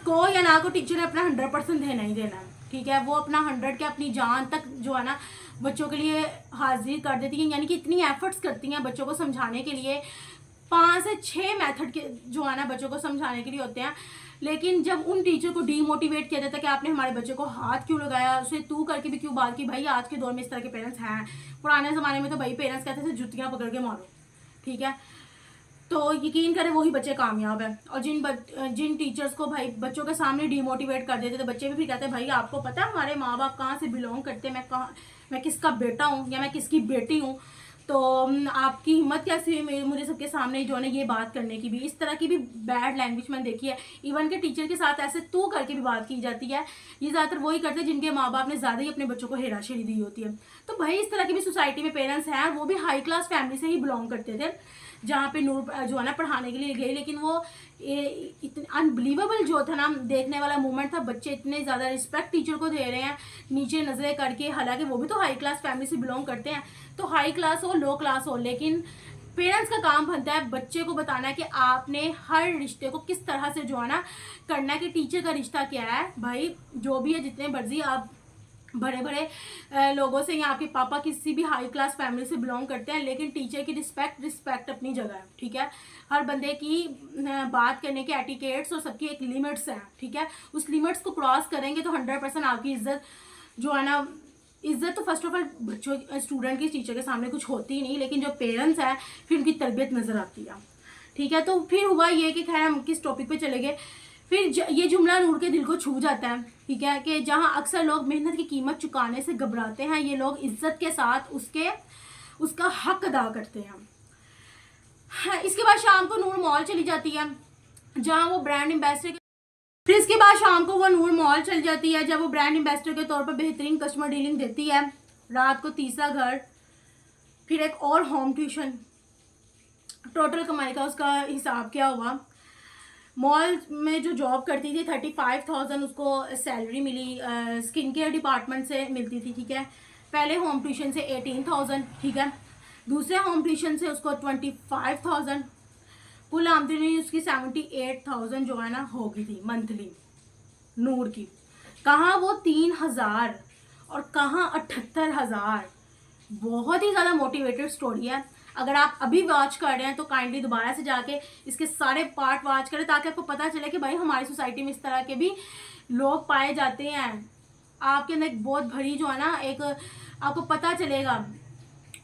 को या ना को टीचर ने अपना 100% देना ही देना है, ठीक है। वो अपना 100 के अपनी जान तक जो है ना बच्चों के लिए हाजिर कर देती हैं, यानी कि इतनी एफर्ट्स करती हैं बच्चों को समझाने के लिए। 5 से 6 मेथड के जो है ना बच्चों को समझाने के लिए होते हैं। लेकिन जब उन टीचर को डीमोटिवेट किया जाता है कि आपने हमारे बच्चे को हाथ क्यों लगाया, उसे तू करके भी क्यों बात की, भाई आज के दौर में इस तरह के पेरेंट्स हैं। पुराने ज़माने में तो भाई पेरेंट्स कहते थे जुतियाँ पकड़ के मारो, ठीक है। तो यकीन करें वही बच्चे कामयाब हैं। और जिन टीचर्स को भाई बच्चों के सामने डीमोटिवेट कर देते तो बच्चे भी फिर कहते हैं भाई आपको पता है हमारे माँ बाप कहाँ से बिलोंग करते हैं, मैं किसका बेटा हूँ या मैं किसकी बेटी हूँ, तो आपकी हिम्मत कैसे हुई मुझे सबके सामने जो है ये बात करने की भी। इस तरह की भी बैड लैंग्वेज मैंने देखी है। इवन के टीचर के साथ ऐसे तू करके भी बात की जाती है। ये ज़्यादातर वही करते हैं जिनके माँ बाप ने ज़्यादा ही अपने बच्चों को हेराशेरी दी होती है। तो भाई इस तरह की भी सोसाइटी में पेरेंट्स हैं, वो भी हाई क्लास फैमिली से ही बिलोंग करते थे जहाँ पे नूर जो है ना पढ़ाने के लिए गई। लेकिन वो इतने अनबिलीवेबल जो था ना देखने वाला मोमेंट था। बच्चे इतने ज़्यादा रिस्पेक्ट टीचर को दे रहे हैं नीचे नज़रें करके, हालांकि वो भी तो हाई क्लास फैमिली से बिलोंग करते हैं। तो हाई क्लास हो लो क्लास हो, लेकिन पेरेंट्स का काम बनता है बच्चे को बताना है कि आपने हर रिश्ते को किस तरह से जो है ना करना है, कि टीचर का रिश्ता क्या है। भाई जो भी है, जितने मर्जी आप बड़े बड़े लोगों से या आपके पापा किसी भी हाई क्लास फैमिली से बिलोंग करते हैं, लेकिन टीचर की रिस्पेक्ट अपनी जगह है, ठीक है। हर बंदे की बात करने के एटिकेट्स और सबकी एक लिमिट्स हैं, ठीक है। उस लिमिट्स को क्रॉस करेंगे तो 100% आपकी इज्जत जो है ना, इज्जत तो फर्स्ट ऑफ ऑल बच्चों स्टूडेंट की टीचर के सामने कुछ होती ही नहीं, लेकिन जो पेरेंट्स हैं फिर उनकी तरबियत नज़र आती है, ठीक है। तो फिर हुआ ये कि खैर हम किस टॉपिक पे चले गए। फिर ये जुमला नूर के दिल को छू जाता है, ठीक है, कि जहाँ अक्सर लोग मेहनत की कीमत चुकाने से घबराते हैं, ये लोग इज्जत के साथ उसका हक अदा करते हैं। हाँ, इसके बाद शाम को नूर मॉल चली जाती है जहाँ वो ब्रांड एम्बेसडर, फिर इसके बाद शाम को वो नूर मॉल चल जाती है जब वो ब्रांड एम्बेसडर के तौर पर बेहतरीन कस्टमर डीलिंग देती है। रात को तीसरा घर, फिर एक और होम ट्यूशन, टोटल कमाई का उसका हिसाब क्या हुआ। मॉल में जो जॉब करती थी 35,000 उसको सैलरी मिली, स्किन केयर डिपार्टमेंट से मिलती थी, ठीक है। पहले होम ट्यूशन से 18,000, ठीक है। दूसरे होम ट्यूशन से उसको 25,000, कुल आमदनी उसकी 78,000 जो है ना हो गई थी मंथली नूर की। कहाँ वो 3,000 और कहाँ 78,000। बहुत ही ज़्यादा मोटिवेटेड स्टोरी है। अगर आप अभी वॉच कर रहे हैं तो काइंडली दोबारा से जाके इसके सारे पार्ट वॉच करें ताकि आपको पता चले कि भाई हमारी सोसाइटी में इस तरह के भी लोग पाए जाते हैं। आपके अंदर एक बहुत भरी जो है ना एक आपको पता चलेगा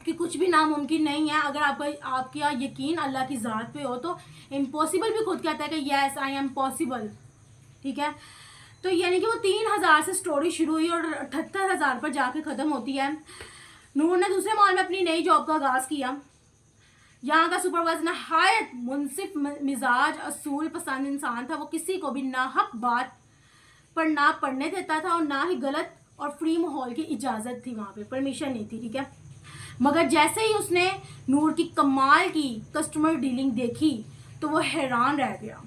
कि कुछ भी नामुमकिन नहीं है। अगर आपका यकीन अल्लाह की ज़ात पे हो तो इम्पॉसिबल भी खुद कहता है कि येस आई एम पॉसिबल, ठीक है। तो यानी कि वो 3,000 से स्टोरी शुरू हुई और 78,000 पर जाके ख़त्म होती है। नूर ने दूसरे मॉल में अपनी नई जॉब का आगाज़ किया। यहाँ का सुपरवाइजर नहायत मुनसिफ मिजाज असूल पसंद इंसान था। वो किसी को भी नाहक बात पर ना पढ़ने देता था और ना ही गलत और फ्री माहौल की इजाज़त थी, वहाँ पे परमिशन नहीं थी, ठीक है। मगर जैसे ही उसने नूर की कमाल की कस्टमर डीलिंग देखी तो वो हैरान रह गया।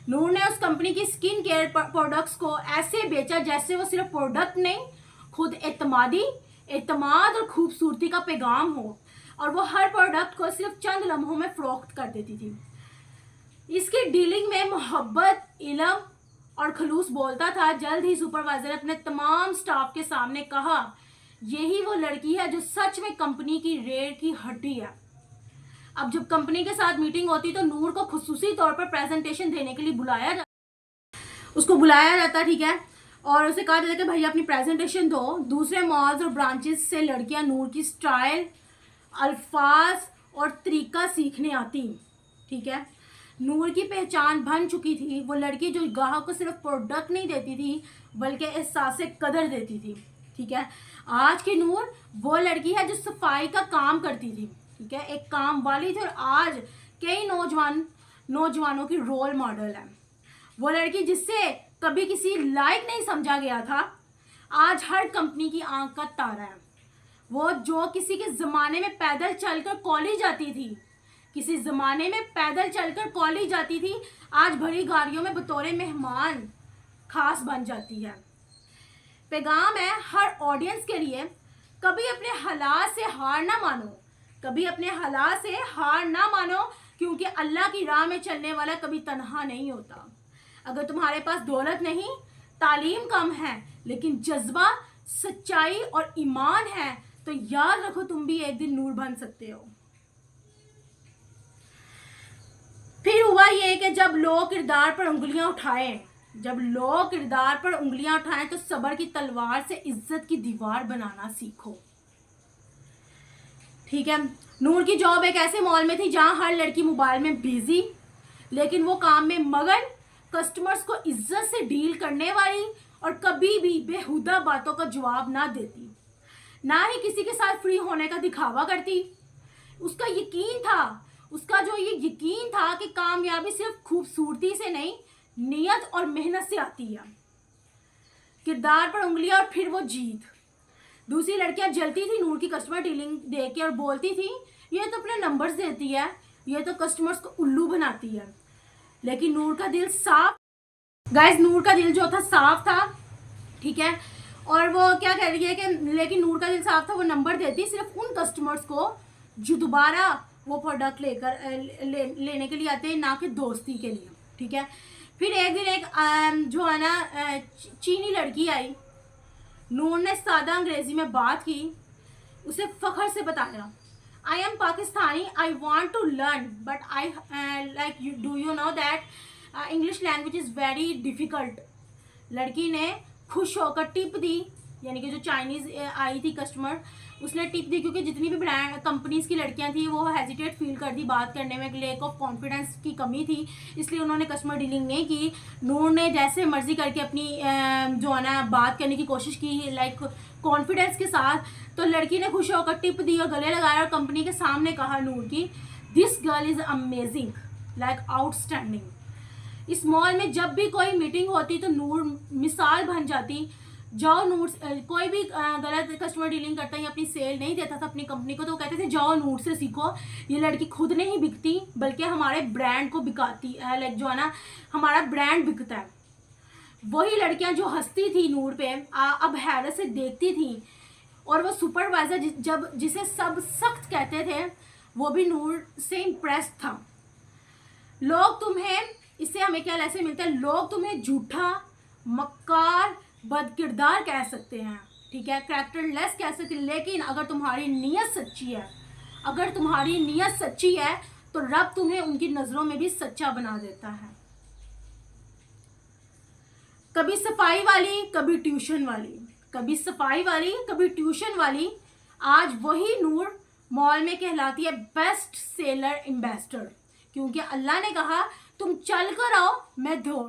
नूर ने उस कंपनी की स्किन केयर प्रोडक्ट्स को ऐसे बेचा जैसे वो सिर्फ प्रोडक्ट नहीं, खुद एतमाद और खूबसूरती का पैगाम हो, और वो हर प्रोडक्ट को सिर्फ चंद लम्हों में फरोख्त कर देती थी। इसकी डीलिंग में मोहब्बत, इल्म और खलूस बोलता था। जल्द ही सुपरवाइजर अपने तमाम स्टाफ के सामने कहा, यही वो लड़की है जो सच में कंपनी की रीढ़ की हड्डी है। अब जब कंपनी के साथ मीटिंग होती तो नूर को खुसूसी तौर पर प्रेजेंटेशन देने के लिए उसको बुलाया जाता, ठीक है, और उसे कहा जाता कि भैया अपनी प्रेजेंटेशन दो। दूसरे मॉल्स और ब्रांचेस से लड़कियां नूर की स्टाइल, अल्फाज और तरीका सीखने आती, ठीक है। नूर की पहचान बन चुकी थी। वो लड़की जो ग्राहक को सिर्फ प्रोडक्ट नहीं देती थी बल्कि एहसास कदर देती थी, ठीक है। आज की नूर वो लड़की है जो सफाई का काम करती थी, ठीक है, एक काम वाली थी, और आज कई नौजवानों की रोल मॉडल है। वो लड़की जिससे कभी किसी लायक नहीं समझा गया था आज हर कंपनी की आंख का तारा है। वो जो किसी के ज़माने में पैदल चलकर कॉलेज जाती थी, किसी ज़माने में पैदल चलकर कॉलेज जाती थी, आज भरी गाड़ियों में बतौर मेहमान खास बन जाती है। पैगाम है हर ऑडियंस के लिए, कभी अपने हालात से हार ना मानो, कभी अपने हालात से हार ना मानो, क्योंकि अल्लाह की राह में चलने वाला कभी तन्हा नहीं होता। अगर तुम्हारे पास दौलत नहीं, तालीम कम है, लेकिन जज्बा, सच्चाई और ईमान है, तो याद रखो तुम भी एक दिन नूर बन सकते हो। फिर हुआ ये कि जब लोग किरदार पर उंगलियां उठाएं, तो सब्र की तलवार से इज्जत की दीवार बनाना सीखो। ठीक है। नूर की जॉब एक ऐसे मॉल में थी जहां हर लड़की मोबाइल में बिजी, लेकिन वो काम में मगन, कस्टमर्स को इज्जत से डील करने वाली और कभी भी बेहुदा बातों का जवाब ना देती, ना ही किसी के साथ फ्री होने का दिखावा करती। उसका जो ये यकीन था कि कामयाबी सिर्फ खूबसूरती से नहीं, नियत और मेहनत से आती है। किरदार पर उंगलियां और फिर वो जीत। दूसरी लड़कियां जलती थी नूर की कस्टमर डीलिंग देख के और बोलती थी, ये तो अपने नंबर्स देती है, ये तो कस्टमर्स को उल्लू बनाती है। लेकिन नूर का दिल साफ, गाइस, नूर का दिल जो था साफ था। ठीक है। और वो क्या कह रही है कि लेकिन नूर का दिल साफ था, वो नंबर देती सिर्फ उन कस्टमर्स को जो दोबारा वो प्रोडक्ट लेने के लिए आते हैं, ना कि दोस्ती के लिए। ठीक है। फिर एक दिन एक जो है ना चीनी लड़की आई। नूर ने सादा अंग्रेजी में बात की, उसे फख्र से बताया, I am Pakistani, I want to learn, but do you know that English language is very difficult। लड़की ने खुश होकर टिप दी, यानी कि जो चाइनीज़ आई थी कस्टमर, उसने टिप दी, क्योंकि जितनी भी ब्रांड कंपनीज़ की लड़कियां थी वो हेजिटेट फील कर दी बात करने में, लैक ऑफ कॉन्फिडेंस की कमी थी, इसलिए उन्होंने कस्टमर डीलिंग नहीं की। नूर ने जैसे मर्जी करके अपनी जो है ना बात करने की कोशिश की, लाइक कॉन्फिडेंस के साथ। तो लड़की ने खुश होकर टिप दी और गले लगाया और कंपनी के सामने कहा नूर की, this girl is amazing, like outstanding. इस मॉल में जब भी कोई मीटिंग होती तो नूर मिसाल बन जाती। जाओ नूर, कोई भी गलत कस्टमर डीलिंग करता या अपनी सेल नहीं देता था अपनी कंपनी को, तो कहते थे जाओ नूर से सीखो, ये लड़की खुद नहीं बिकती बल्कि हमारे ब्रांड को बिकाती है, लाइक जो है ना हमारा ब्रांड बिकता है। वही लड़कियां जो हंसती थी नूर पे अब हैरत से देखती थी, और वो सुपरवाइजर जिसे सब सख्त कहते थे, वो भी नूर से इम्प्रेस्ड था। लोग तुम्हें, इससे हमें क्या लेसन मिलता है, लोग तुम्हें झूठा, मक्कार, बदकिरदार कह सकते हैं, ठीक है, कैरेक्टरलेस कह सकते हैं, लेकिन अगर तुम्हारी नीयत सच्ची है, तो रब तुम्हें उनकी नज़रों में भी सच्चा बना देता है। कभी सफाई वाली, कभी ट्यूशन वाली, आज वही नूर मॉल में कहलाती है बेस्ट सेलर एम्बेसडर, क्योंकि अल्लाह ने कहा तुम चल कर आओ, मैं दौड़